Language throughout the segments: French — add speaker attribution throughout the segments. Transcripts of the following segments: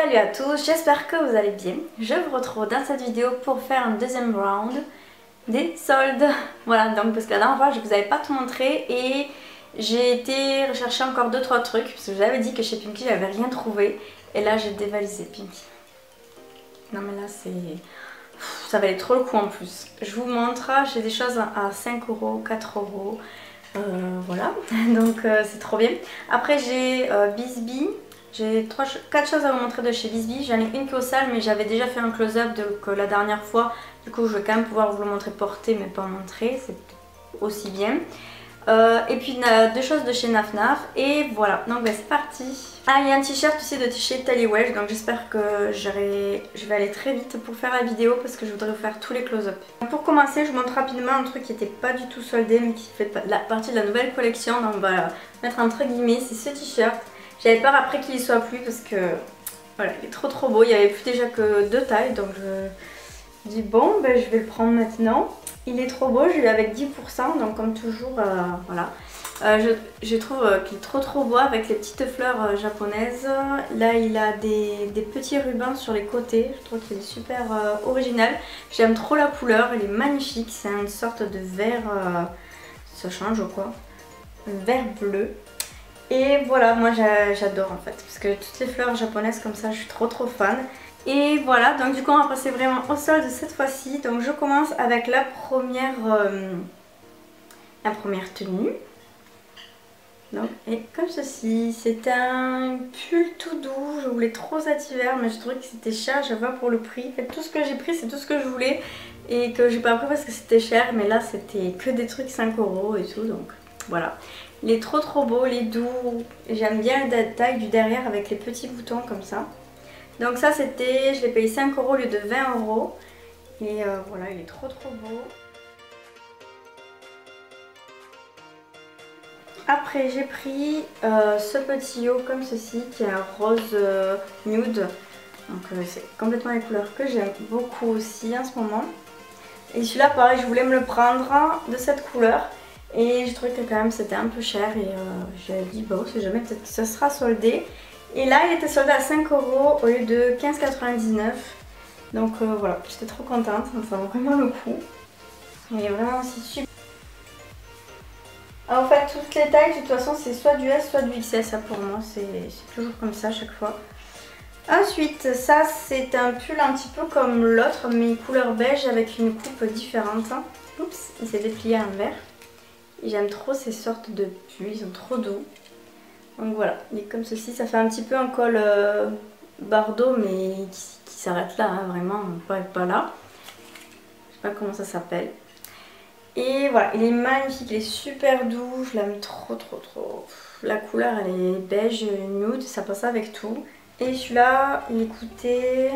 Speaker 1: Salut à tous, j'espère que vous allez bien. Je vous retrouve dans cette vidéo pour faire un deuxième round des soldes. Voilà, donc parce que la dernière fois je vous avais pas tout montré et j'ai été rechercher encore 2-3 trucs parce que j'avais dit que chez Pinky j'avais rien trouvé et là j'ai dévalisé Pinky. Non mais là c'est... ça valait trop le coup en plus. Je vous montre, j'ai des choses à 5 €, 4 €, voilà, donc c'est trop bien. Après j'ai Bisbee. J'ai 4 choses à vous montrer de chez Bisbee. J'en ai une qui est au sale mais j'avais déjà fait un close-up la dernière fois. Du coup je vais quand même pouvoir vous le montrer porté mais pas montrer. C'est aussi bien. Et puis 2 choses de chez Naf Naf. Et voilà, donc c'est parti. Ah, il y a un t-shirt aussi de chez Tallywelch. Donc j'espère que je vais aller très vite pour faire la vidéo parce que je voudrais vous faire tous les close-up. Pour commencer je vous montre rapidement un truc qui n'était pas du tout soldé mais qui fait partie de la nouvelle collection. Donc on va mettre entre guillemets, c'est ce t-shirt. J'avais peur après qu'il y soit plus parce que voilà, il est trop beau. Il n'y avait plus déjà que 2 tailles donc je dis bon ben je vais le prendre maintenant. Il est trop beau, je l'ai avec 10% donc comme toujours voilà. Je trouve qu'il est trop beau avec les petites fleurs japonaises. Là il a des petits rubans sur les côtés, je trouve qu'il est super original. J'aime trop la couleur, elle est magnifique, c'est une sorte de vert, ça change quoi, vert bleu. Et voilà, moi j'adore en fait, parce que toutes les fleurs japonaises comme ça, je suis trop fan. Et voilà, donc du coup on va passer vraiment au solde cette fois-ci. Donc je commence avec la première tenue. Donc, et comme ceci, c'est un pull tout doux, je voulais trop cet hiver mais je trouvais que c'était cher, je vois pour le prix. En fait, tout ce que j'ai pris c'est tout ce que je voulais et que j'ai pas pris parce que c'était cher, mais là c'était que des trucs 5 € et tout, donc voilà. Il est trop beau, il est doux, j'aime bien la taille du derrière avec les petits boutons comme ça. Donc ça c'était, je l'ai payé 5 € au lieu de 20 €. Et voilà, il est trop beau. Après j'ai pris ce petit haut comme ceci qui est un rose nude. Donc c'est complètement les couleurs que j'aime beaucoup aussi en ce moment. Et celui-là pareil, je voulais me le prendre de cette couleur. Et je trouvais que quand même c'était un peu cher et j'ai dit bon si jamais peut-être que ça sera soldé. Et là il était soldé à 5 € au lieu de 15,99 €. Donc voilà, j'étais trop contente, ça vaut vraiment le coup. Il est vraiment aussi super. En fait toutes les tailles de toute façon c'est soit du S soit du XS, ça pour moi c'est toujours comme ça à chaque fois. Ensuite ça c'est un pull un petit peu comme l'autre mais couleur beige avec une coupe différente. Oups, il s'est déplié à l'envers. J'aime trop ces sortes de pulls, ils sont trop doux. Donc voilà, il est comme ceci, ça fait un petit peu un col bardeau mais qui s'arrête là, hein, vraiment, pas là. Je sais pas comment ça s'appelle. Et voilà, il est magnifique, il est super doux, je l'aime trop. La couleur elle est beige, nude, ça passe avec tout. Et celui-là, il coûtait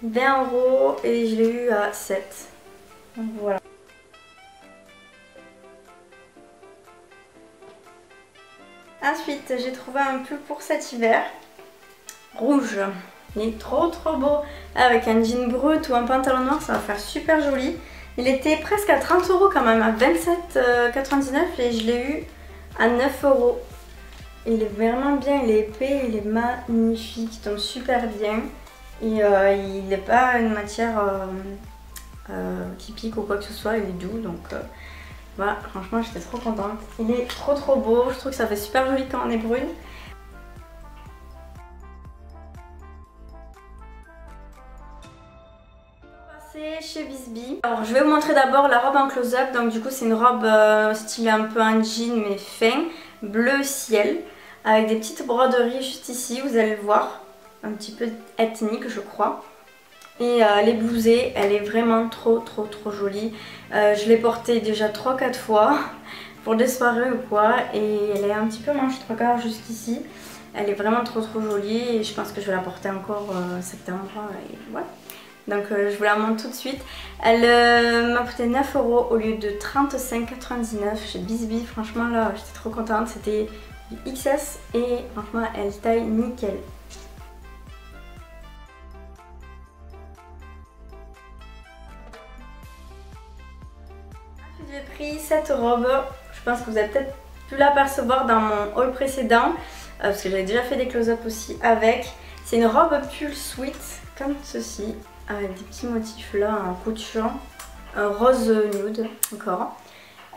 Speaker 1: 20 € et je l'ai eu à 7. Donc voilà. Ensuite, j'ai trouvé un pull pour cet hiver, rouge. Il est trop beau, avec un jean brut ou un pantalon noir, ça va faire super joli. Il était presque à 30 € quand même, à 27,99 € et je l'ai eu à 9 €. Il est vraiment bien, il est épais, il est magnifique, il tombe super bien. Et il n'est pas une matière qui pique ou quoi que ce soit, il est doux donc... voilà, franchement j'étais trop contente. Il est trop beau, je trouve que ça fait super joli quand on est brune. On va passer chez Bisbee. Alors je vais vous montrer d'abord la robe en close-up. Donc du coup c'est une robe style un peu un jean mais fin, bleu ciel. Avec des petites broderies juste ici, vous allez le voir. Un petit peu ethnique je crois. Et elle est blousée, elle est vraiment trop jolie. Je l'ai portée déjà 3-4 fois pour des soirées ou quoi. Et elle est un petit peu manche 3/4 jusqu'ici. Elle est vraiment trop jolie et je pense que je vais la porter encore septembre. Et voilà. Donc je vous la montre tout de suite. Elle m'a coûté 9 € au lieu de 35,99 € chez Bisbee. Franchement là j'étais trop contente. C'était du XS et franchement elle taille nickel. J'ai pris cette robe, je pense que vous avez peut-être pu l'apercevoir dans mon haul précédent parce que j'avais déjà fait des close-up aussi avec. C'est une robe pull sweat comme ceci, avec des petits motifs là en couture, un rose nude encore.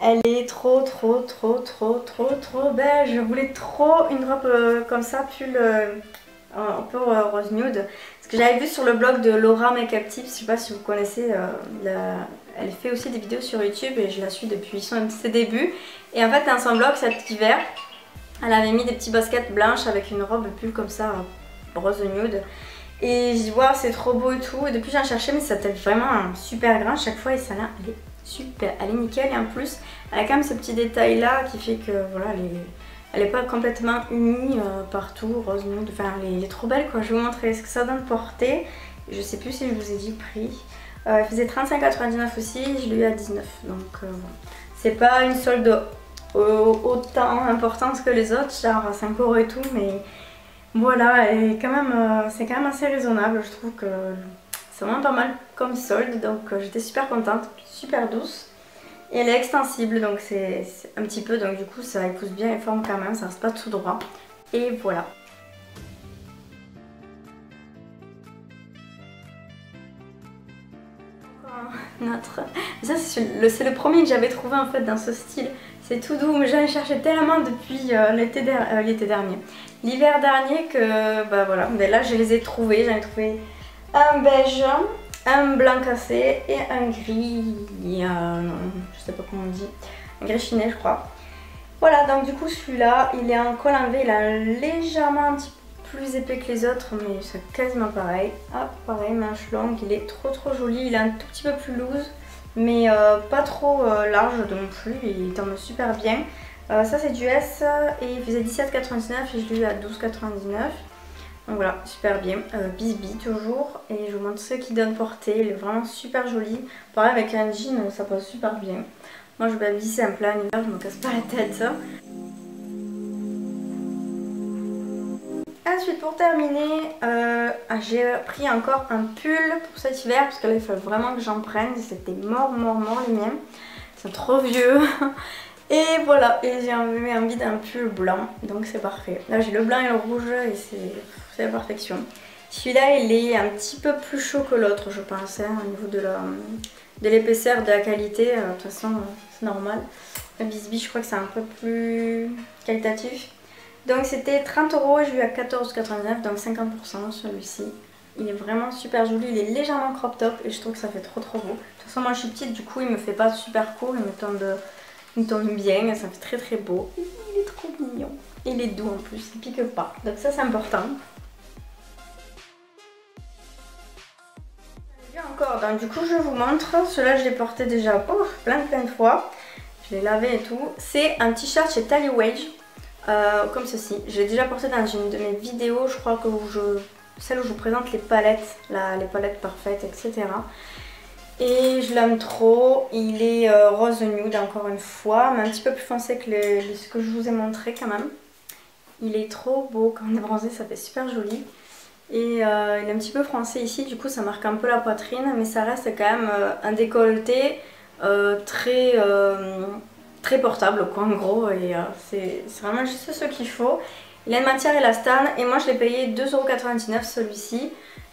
Speaker 1: Elle est trop belle. Je voulais trop une robe comme ça, pull un peu rose nude. Ce que j'avais vu sur le blog de Laura Makeup Tips, je sais pas si vous connaissez, elle fait aussi des vidéos sur YouTube et je la suis depuis ses débuts. Et en fait dans son blog cet hiver, elle avait mis des petits baskets blanches avec une robe pull comme ça, rose nude. Et je dis waouh c'est trop beau et tout. Et depuis j'en cherchais mais ça était vraiment super grand chaque fois et celle-là elle est super, elle est nickel. Et en plus elle a quand même ce petit détail là qui fait que voilà elle est pas complètement unie partout, rose nude. Enfin elle est trop belle quoi. Je vais vous montrer ce que ça donne portée. Je sais plus si je vous ai dit le prix. Elle faisait 35,99 aussi, je l'ai eu à 19. Donc bon. C'est pas une solde autant importante que les autres, genre à 5 € et tout, mais voilà, c'est quand même assez raisonnable. Je trouve que c'est vraiment pas mal comme solde, donc j'étais super contente, super douce. Et elle est extensible, donc c'est un petit peu, donc du coup ça épouse bien les formes quand même, ça reste pas tout droit. Et voilà. Ça c'est le premier que j'avais trouvé en fait dans ce style. C'est tout doux, mais j'en ai cherché tellement depuis l'été dernier. L'hiver dernier que bah voilà, mais là je les ai trouvés. J'en ai trouvé un beige, un blanc cassé et un gris, non, je sais pas comment on dit, un gris chiné je crois. Voilà, donc du coup celui-là il est en col enlevé, il a légèrement un petit peu plus épais que les autres mais c'est quasiment pareil. Ah pareil, manche longue, il est trop joli, il est un tout petit peu plus loose mais pas trop large non plus, il tombe super bien. Ça c'est du S et il faisait 17,99 et je l'ai eu à 12,99. Donc voilà, super bien. Bisbee toujours. Et je vous montre ce qu'il donne portée, il est vraiment super joli. Pareil avec un jean, ça passe super bien. Moi je vais habiller simple, en hiver je me casse pas la tête. Ensuite pour terminer, j'ai pris encore un pull pour cet hiver parce que là il faut vraiment que j'en prenne. C'était mort les miens. C'est trop vieux. Et voilà, et j'ai envie d'un pull blanc, donc c'est parfait. Là j'ai le blanc et le rouge et c'est la perfection. Celui-là il est un petit peu plus chaud que l'autre je pense, hein, au niveau de l'épaisseur, de la qualité. De toute façon c'est normal. Le Bisbee je crois que c'est un peu plus qualitatif. Donc c'était 30 € et je l'ai eu à 14,99, donc 50% celui-ci. Il est vraiment super joli, il est légèrement crop top et je trouve que ça fait trop beau. De toute façon moi je suis petite, du coup il me fait pas super court, il me tombe bien, ça fait très beau. Il est trop mignon. Et il est doux en plus, il pique pas. Donc ça c'est important. Bien encore, donc du coup je vous montre. Celui-là je l'ai porté déjà plein de fois. Je l'ai lavé et tout. C'est un t-shirt chez Tally Wage. Comme ceci. Je l'ai déjà porté dans une de mes vidéos, je crois que celle où je vous présente les palettes, les palettes parfaites, etc. Et je l'aime trop. Il est rose nude encore une fois, mais un petit peu plus foncé que ce que je vous ai montré quand même. Il est trop beau, quand on est bronzé ça fait super joli. Et il est un petit peu froncé ici, du coup ça marque un peu la poitrine, mais ça reste quand même un décolleté très portable quoi en gros, et c'est vraiment juste ce qu'il faut. Il a une matière élastane et moi je l'ai payé 2,99 € celui-ci.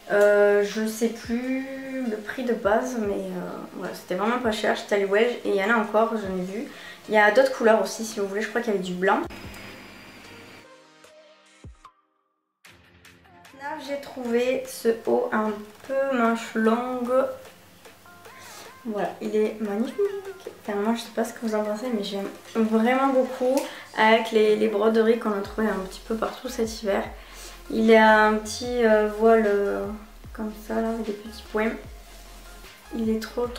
Speaker 1: Je sais plus le prix de base mais voilà, c'était vraiment pas cher chez Tally Wage et il y en a encore, j'en ai vu. Il y a d'autres couleurs aussi si vous voulez, je crois qu'il y avait du blanc. Là j'ai trouvé ce haut un peu manche longue. Voilà, il est magnifique. Enfin, moi je sais pas ce que vous en pensez mais j'aime vraiment beaucoup avec les broderies qu'on a trouvé un petit peu partout cet hiver. Il a un petit voile comme ça là avec des petits points. Il est trop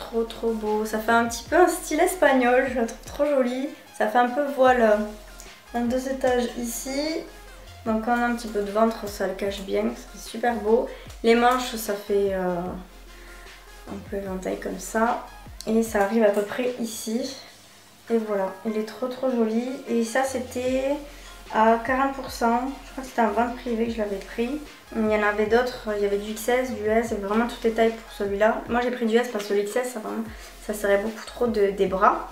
Speaker 1: beau. Ça fait un petit peu un style espagnol, je le trouve trop joli. Ça fait un peu voile en 2 étages ici. Donc quand on a un petit peu de ventre ça le cache bien, c'est super beau. Les manches ça fait un peu éventail comme ça et ça arrive à peu près ici et voilà, il est trop joli. Et ça c'était à 40%, je crois que c'était en vente privée que je l'avais pris. Il y en avait d'autres, il y avait du XS, du S et vraiment toutes les tailles pour celui-là. Moi j'ai pris du S parce que le XS ça serrait beaucoup trop des bras.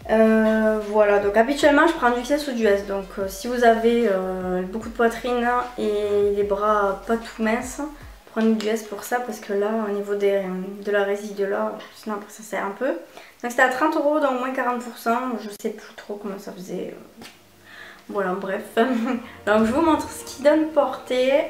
Speaker 1: Voilà, donc habituellement je prends du XS ou du S, donc si vous avez beaucoup de poitrine et les bras pas tout minces, prenez du S pour ça, parce que là au niveau de la réside là, sinon après ça sert un peu. Donc c'était à 30 €, donc moins 40%, je sais plus trop comment ça faisait. Voilà, bref. Donc je vous montre ce qu'il donne porter.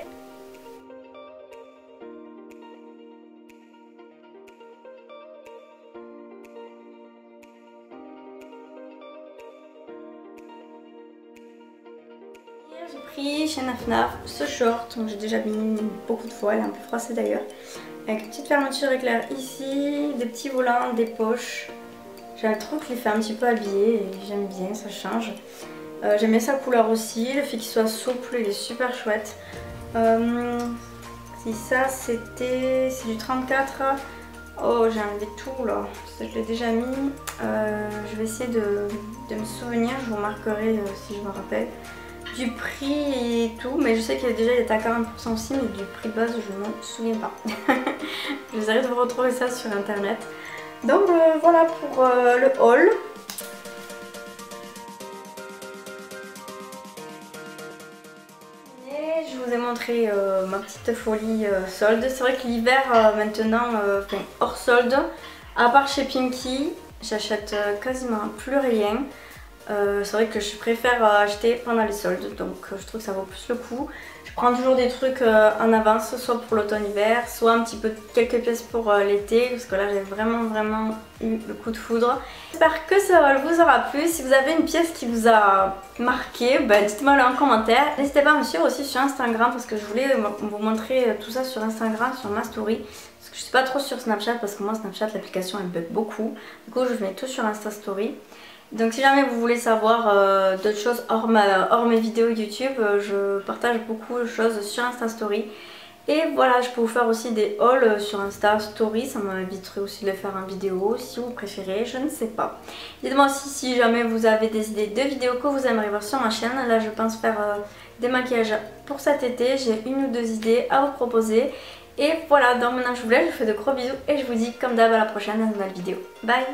Speaker 1: J'ai pris chez Naf ce short, donc j'ai déjà mis beaucoup de fois, il est un peu froissé d'ailleurs, avec une petite fermeture éclair ici, des petits volants, des poches. J'aime trop qu'il fait un petit peu habillé et j'aime bien, ça change. J'aime bien sa couleur aussi, le fait qu'il soit souple, il est super chouette. Si ça c'est du 34. Oh, j'ai enlevé tout là, ça je l'ai déjà mis. Je vais essayer de me souvenir, je vous marquerai si je me rappelle du prix et tout, mais je sais qu'il déjà il était à 40% aussi, mais du prix de base je ne me souviens pas. J'essaierai de vous retrouver ça sur internet. Donc voilà pour le haul. Et je vous ai montré ma petite folie solde. C'est vrai que l'hiver maintenant, hors solde, à part chez Pinky, j'achète quasiment plus rien. C'est vrai que je préfère acheter pendant les soldes, donc je trouve que ça vaut plus le coup. Je prends toujours des trucs en avance, soit pour l'automne-hiver, soit un petit peu quelques pièces pour l'été, parce que là j'ai vraiment eu le coup de foudre. J'espère que ça vous aura plu. Si vous avez une pièce qui vous a marqué, dites-moi le en commentaire. N'hésitez pas à me suivre aussi sur Instagram, parce que je voulais vous montrer tout ça sur Instagram, sur ma story. Parce que je suis pas trop sur Snapchat, parce que moi Snapchat l'application elle bug beaucoup. Du coup je mets tout sur Insta Story. Donc si jamais vous voulez savoir d'autres choses hors mes vidéos YouTube, je partage beaucoup de choses sur Insta Story. Et voilà, je peux vous faire aussi des hauls sur Insta Story, ça m'inviterait aussi de le faire en vidéo si vous préférez, je ne sais pas. Dites-moi aussi si jamais vous avez des idées de vidéos que vous aimeriez voir sur ma chaîne. Là je pense faire des maquillages pour cet été, j'ai une ou deux idées à vous proposer. Et voilà, donc maintenant je vous laisse, je vous fais de gros bisous et je vous dis comme d'hab à la prochaine dans une nouvelle vidéo. Bye!